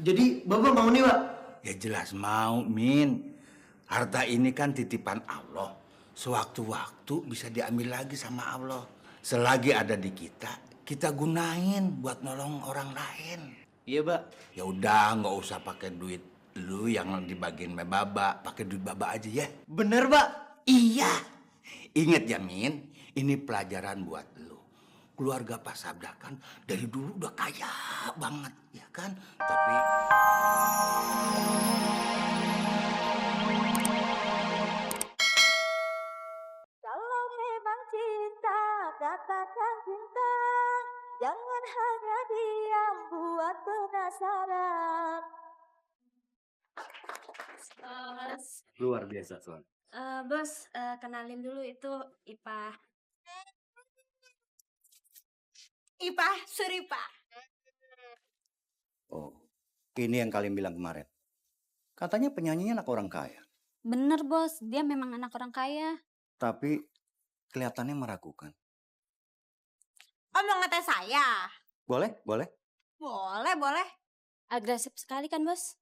Jadi Bapak mau nih, Pak? Ya jelas mau, Min. Harta ini kan titipan Allah. Sewaktu-waktu bisa diambil lagi sama Allah. Selagi ada di kita gunain buat nolong orang lain. Iya, Pak. Ya udah, nggak usah pakai duit lu yang dibagiin sama Baba, pakai duit Baba aja ya. Bener, Pak. Iya. Ingat ya, Min, ini pelajaran buat lu. Keluarga Pak Sabda kan dari dulu udah kaya banget, ya kan? Tapi Kalau memang cinta, katakan cinta. Jangan hanya diam, buat penasaran. Luar biasa, Son. Bos, kenalin dulu itu Ipah. Ipah Suripah. Oh, ini yang kalian bilang kemarin. Katanya penyanyinya anak orang kaya, Bener bos, dia memang anak orang kaya. tapi kelihatannya meragukan. Om ngetes saya. Boleh? Boleh? Boleh, boleh. Agresif sekali kan bos?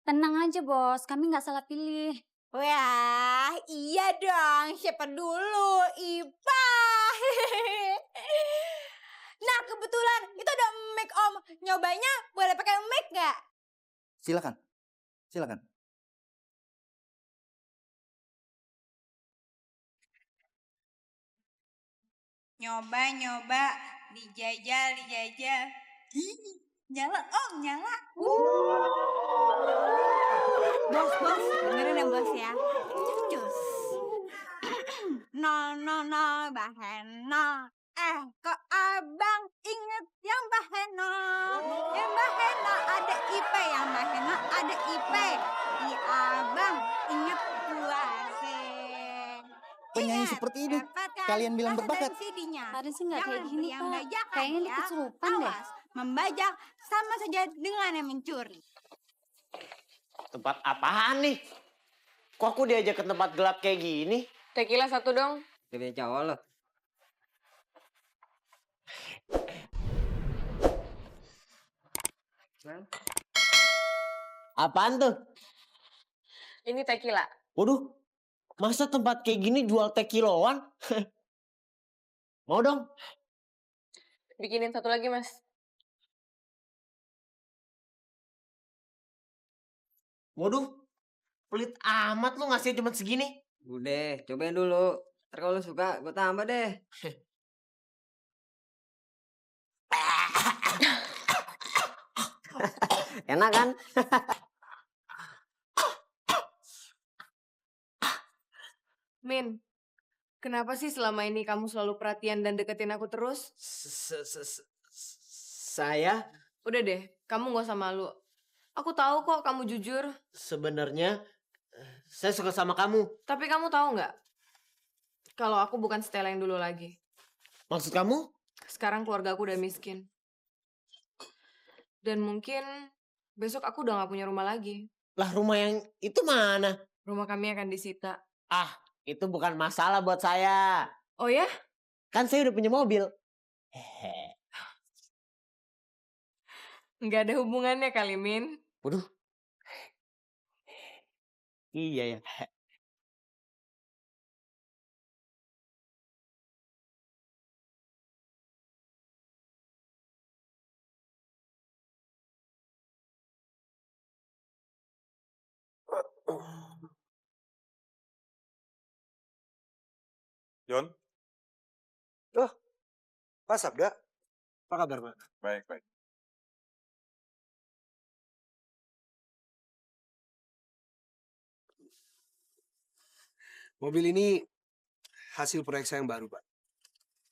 Tenang aja bos, kami nggak salah pilih. Wah, iya dong. Siapa dulu? Ipah. Nah, kebetulan itu ada mic om. Nyobanya boleh pakai mic nggak? Silakan. Silakan. Nyoba, dijajal. Nyala om, nyala. Bos, dengerin ya bos ya. Cus. No, Baheno. Kok abang inget yang Baheno? Yang Baheno ada IP, yang Baheno ada IP. Di abang inget gua sih. Penyanyi seperti ini, kalian bilang berbakat. Harusnya sih nggak kayak gini pak. Kayaknya dia kesurupan deh. Membajak sama saja dengan yang mencuri. Tempat apaan nih? Kok aku diajak ke tempat gelap kayak gini? Tequila satu dong. Dia cowok lo. Apaan tuh? Ini tequila. Waduh, masa tempat kayak gini jual teh kiloan? Mau dong? Bikinin satu lagi, Mas. Waduh, pelit amat lu ngasih cuma segini. Udah, cobain dulu. Ntar kalau lu suka, gue tambah deh. Enak kan? Min, kenapa sih selama ini kamu selalu perhatian dan deketin aku terus? Saya Udah deh, kamu gak usah malu. Aku tahu kok kamu jujur. sebenarnya saya suka sama kamu. Tapi kamu tahu nggak? Kalau aku bukan Stella yang dulu lagi. Maksud kamu? Sekarang keluarga aku udah miskin. Dan mungkin besok aku udah gak punya rumah lagi. Lah rumah yang itu mana? Rumah kami akan disita. Ah, itu bukan masalah buat saya. Oh ya? Kan saya udah punya mobil. Hehe. Nggak ada hubungannya kali, Min. Waduh. Iya ya. Yon, Oh, Pak Sabda. Apa kabar, Pak? baik, baik. Mobil ini hasil proyek saya yang baru, Pak.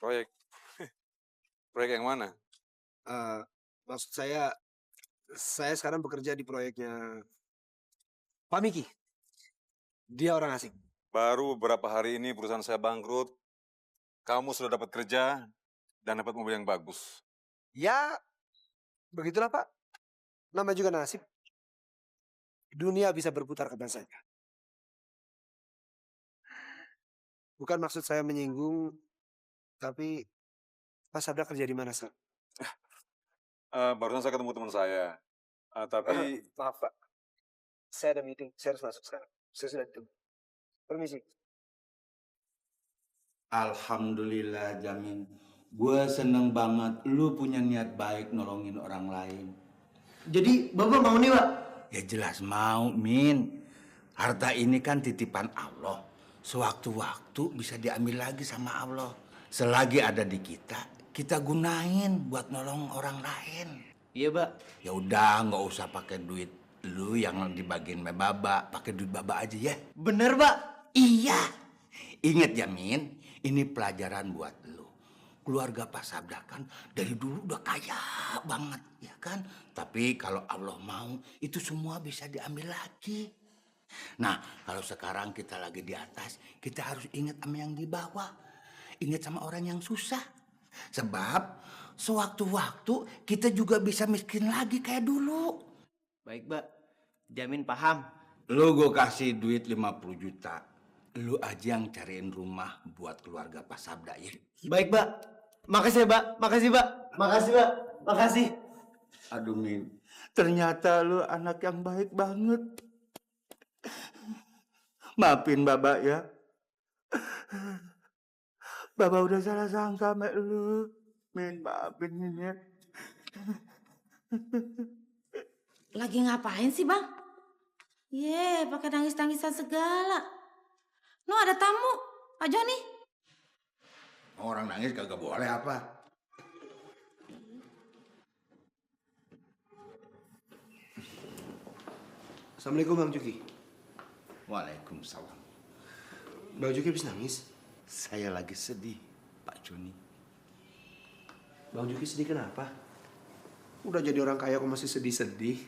Proyek. Proyek yang mana? Maksud saya sekarang bekerja di proyeknya Pak Miki. Dia orang asing. Baru beberapa hari ini perusahaan saya bangkrut. Kamu sudah dapat kerja dan dapat mobil yang bagus. Ya, begitulah, Pak. Nama juga nasib. Dunia bisa berputar kapan saja. Bukan maksud saya menyinggung, tapi Pak Sabda kerja di mana, Sir? Barusan saya ketemu teman saya. Tapi Maaf Pak, saya ada meeting, saya harus masuk sekarang. Saya sudah ditunggu. Permisi. Alhamdulillah Jamin. Gue seneng banget lu punya niat baik nolongin orang lain. Jadi Bapak mau nih Pak? Ya jelas mau, Min. Harta ini kan titipan Allah. Sewaktu-waktu bisa diambil lagi sama Allah. Selagi ada di kita gunain buat nolong orang lain. Iya, Mbak. Ya udah, nggak usah pakai duit lu yang dibagiin sama Baba, pakai duit Baba aja ya. Bener, Mbak. Iya. Ingat ya, Min, ini pelajaran buat lu. Keluarga Pak Sabda kan dari dulu udah kaya banget, ya kan? Tapi kalau Allah mau, itu semua bisa diambil lagi. Nah, kalau sekarang kita lagi di atas, kita harus ingat sama yang di bawah. Ingat sama orang yang susah. Sebab sewaktu-waktu kita juga bisa miskin lagi kayak dulu. Baik, Mbak. Jamin paham. Lu gue kasih duit 50 juta. Lu aja yang cariin rumah buat keluarga Pak Sabda ya. Baik, Mbak. Makasih, Mbak. Makasih, Mbak. Makasih, Mbak. Makasih. Aduh, Min. Ternyata lu anak yang baik banget. Maafin Baba ya. Baba udah salah sangka sama lu. Min, maafin Min ya. Lagi ngapain sih, Bang? Ye, pakai nangis-nangisan segala. No, ada tamu, Pak Joni. Orang nangis kagak boleh apa? Assalamualaikum Bang Juki. Waalaikumsalam. Bang Juki habis nangis. Saya lagi sedih, Pak Joni. Bang Juki sedih kenapa? Udah jadi orang kaya kok masih sedih-sedih.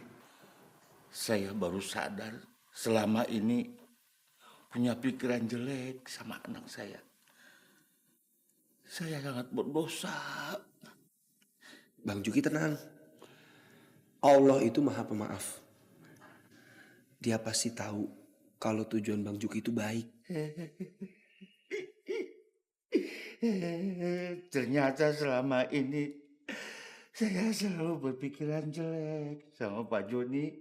Saya baru sadar selama ini punya pikiran jelek sama anak saya. Saya sangat berdosa. Bang Juki tenang. Allah itu maha pemaaf. Dia pasti tahu kalau tujuan Bang Juki itu baik. Ternyata selama ini saya selalu berpikiran jelek sama Pak Joni.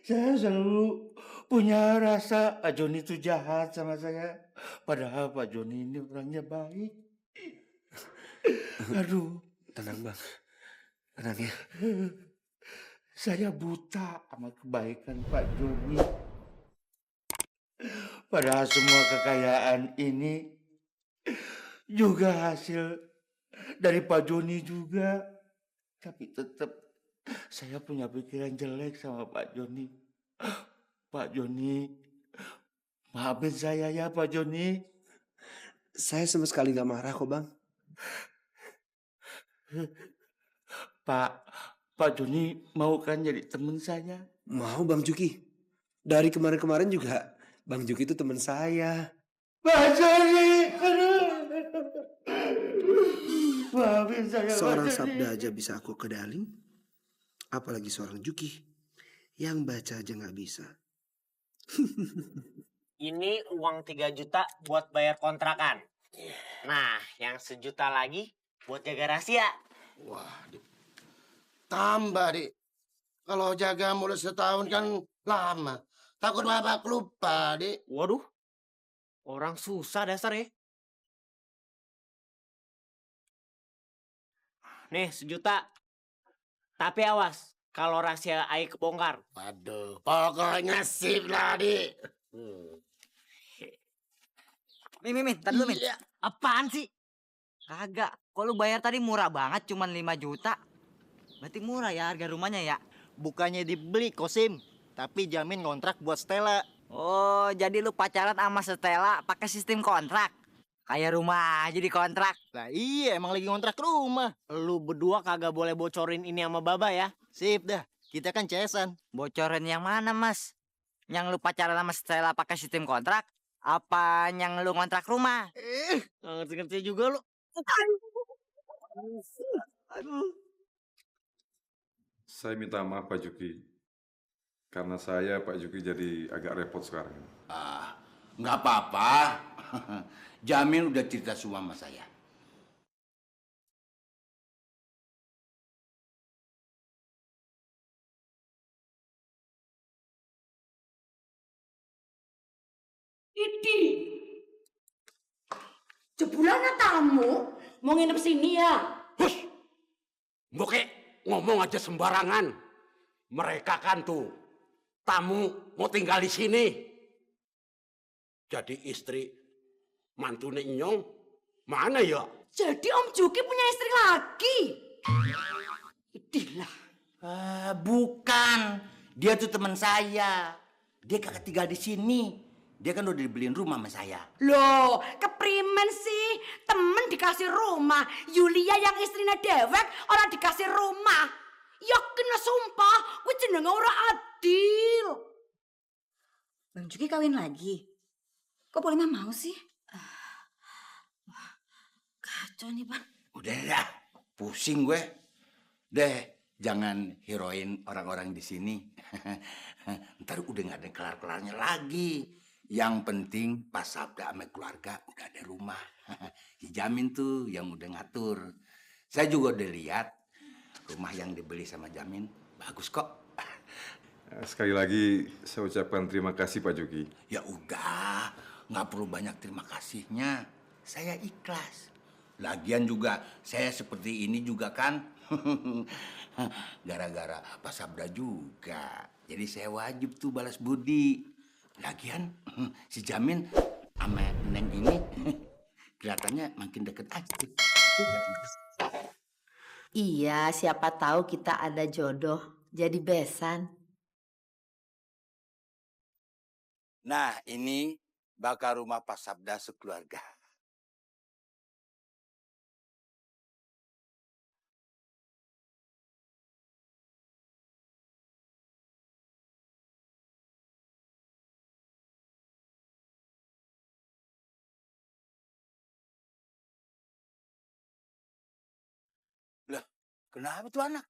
Saya selalu punya rasa Pak Joni itu jahat sama saya. Padahal Pak Joni ini orangnya baik. Aduh. Tenang Bang. Tenang ya. Saya buta sama kebaikan Pak Joni. Padahal semua kekayaan ini juga hasil dari Pak Joni juga. Tapi tetap saya punya pikiran jelek sama Pak Joni. Pak Joni, maafin saya ya Pak Joni. Saya sama sekali gak marah kok Bang. Pak Joni mau kan jadi teman saya? Mau Bang Juki. Dari kemarin-kemarin juga Bang Juki itu teman saya. Pak Joni, maafin saya Seorang Pak Joni. sabda aja bisa aku kedalin. Apalagi seorang Juki. Yang baca aja gak bisa. Ini uang 3 juta buat bayar kontrakan. Nah, yang 1 juta lagi buat jaga rahasia. Wah, Dik. Tambah, Dik. Kalau jaga mulut setahun kan lama. Takut Bapak lupa, Dik. Waduh, orang susah dasar ya. Nih, 1 juta. Tapi awas, kalau rahasia Ai kebongkar. Waduh, pokoknya sip lah, Dik. Min, tar dulu, Min. Apaan sih? Kagak, kok lu bayar tadi murah banget, cuman 5 juta. Berarti murah ya harga rumahnya ya? Bukannya dibeli Kosim, tapi jamin kontrak buat Stella. Oh, jadi lu pacaran sama Stella pakai sistem kontrak? Kayak rumah aja di kontrak. Lah iya, emang lagi kontrak rumah. Lu berdua kagak boleh bocorin ini sama Baba ya. Sip dah, kita kan cesan. Bocorin yang mana, Mas? Yang lu pacaran sama Stella pakai sistem kontrak? Apa yang lu ngontrak rumah? Nggak ngerti-ngerti juga lu. Aduh. Saya minta maaf Pak Juki. Karena saya Pak Juki jadi agak repot sekarang. Nggak apa-apa. Jamin udah cerita semua sama saya. Widih. Jebulannya tamu mau nginep sini ya? Hus, Mbok ngomong aja sembarangan. Mereka kan tuh tamu mau tinggal di sini. Jadi istri mantune Inyong mana ya? Jadi Om Juki punya istri lagi? Idilah. Bukan. Dia tuh teman saya. Dia kagak tinggal di sini. Dia kan udah dibeliin rumah sama saya. Loh, keprimen sih? Temen dikasih rumah. Yulia yang istrinya dewek orang dikasih rumah. Yakin lah sumpah, gue jenenge ora adil. Bang Juki kawin lagi. Kok boleh mau sih? Kacau nih, Bang. Udah dah, pusing gue. Deh, jangan heroin orang-orang di sini. Ntar udah nggak ada kelar-kelarnya lagi. Yang penting pas Sabda sama keluarga udah ada rumah. Jamin tuh yang udah ngatur. Saya juga udah lihat rumah yang dibeli sama Jamin bagus kok. Sekali lagi saya ucapkan terima kasih Pak Juki. Ya udah, nggak perlu banyak terima kasihnya. Saya ikhlas. Lagian juga saya seperti ini juga kan gara-gara Pak Sabda juga. Jadi saya wajib tuh balas budi. Lagian si Jamin sama Neng ini kelihatannya makin deket aja. Iya, siapa tahu kita ada jodoh jadi besan. Nah, ini bakal rumah Pak Sabda sekeluarga. Lah, kenapa tuh anak?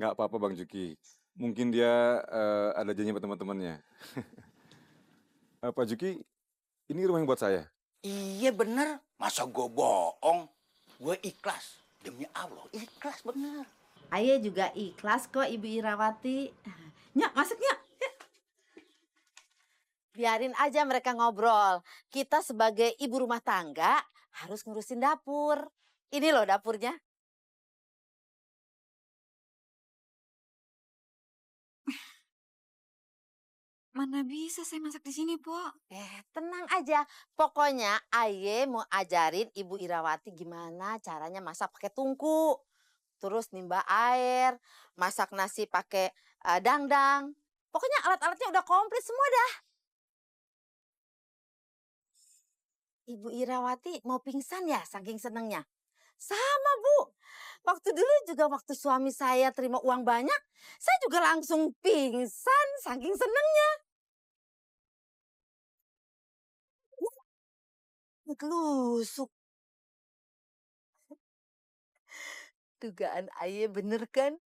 Nggak apa-apa Bang Juki. Mungkin dia ada janji sama teman-temannya. Pak Juki, ini rumah yang buat saya. Iya bener, masa gue bohong? Gue ikhlas, demi Allah ikhlas bener. Aye juga ikhlas kok Ibu Irawati. Nyak, masuk Nyak. Biarin aja mereka ngobrol. Kita sebagai ibu rumah tangga harus ngurusin dapur. Ini loh dapurnya. Mana bisa saya masak di sini, Po? Tenang aja. Pokoknya Aye mau ajarin Ibu Irawati gimana caranya masak pakai tungku. Terus nimba air, masak nasi pakai dangdang. Pokoknya alat-alatnya udah komplit semua dah. Ibu Irawati mau pingsan ya saking senengnya. Sama Bu. Waktu dulu juga waktu suami saya terima uang banyak, saya juga langsung pingsan saking senengnya. Ngelusuk. Dugaan Aye bener kan?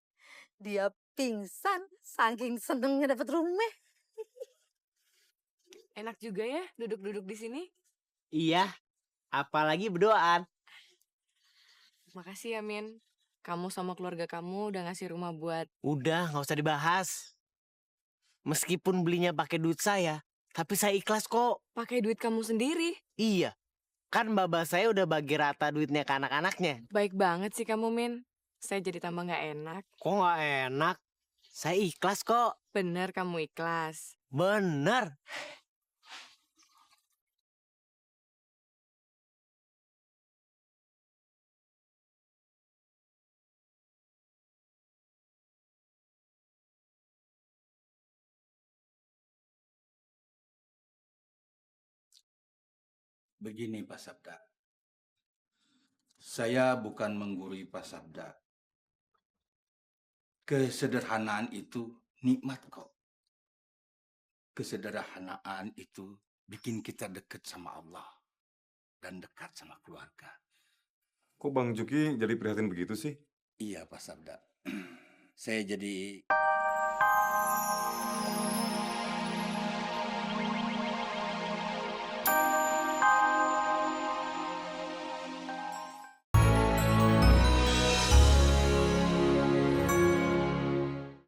Dia pingsan saking senengnya dapat rumah. Enak juga ya duduk-duduk di sini. Iya, apalagi berdoaan. Makasih ya, Min. Kamu sama keluarga kamu udah ngasih rumah buat... Udah, nggak usah dibahas. Meskipun belinya pakai duit saya, tapi saya ikhlas kok. Pakai duit kamu sendiri? Iya, kan babah saya udah bagi rata duitnya ke anak-anaknya. Baik banget sih kamu, Min. Saya jadi tambah nggak enak. Kok nggak enak? Saya ikhlas kok. Bener kamu ikhlas. Bener. Begini Pak Sabda, saya bukan menggurui Pak Sabda. Kesederhanaan itu nikmat kok. Kesederhanaan itu bikin kita dekat sama Allah dan dekat sama keluarga. Kok Bang Juki jadi prihatin begitu sih? Iya Pak Sabda, saya jadi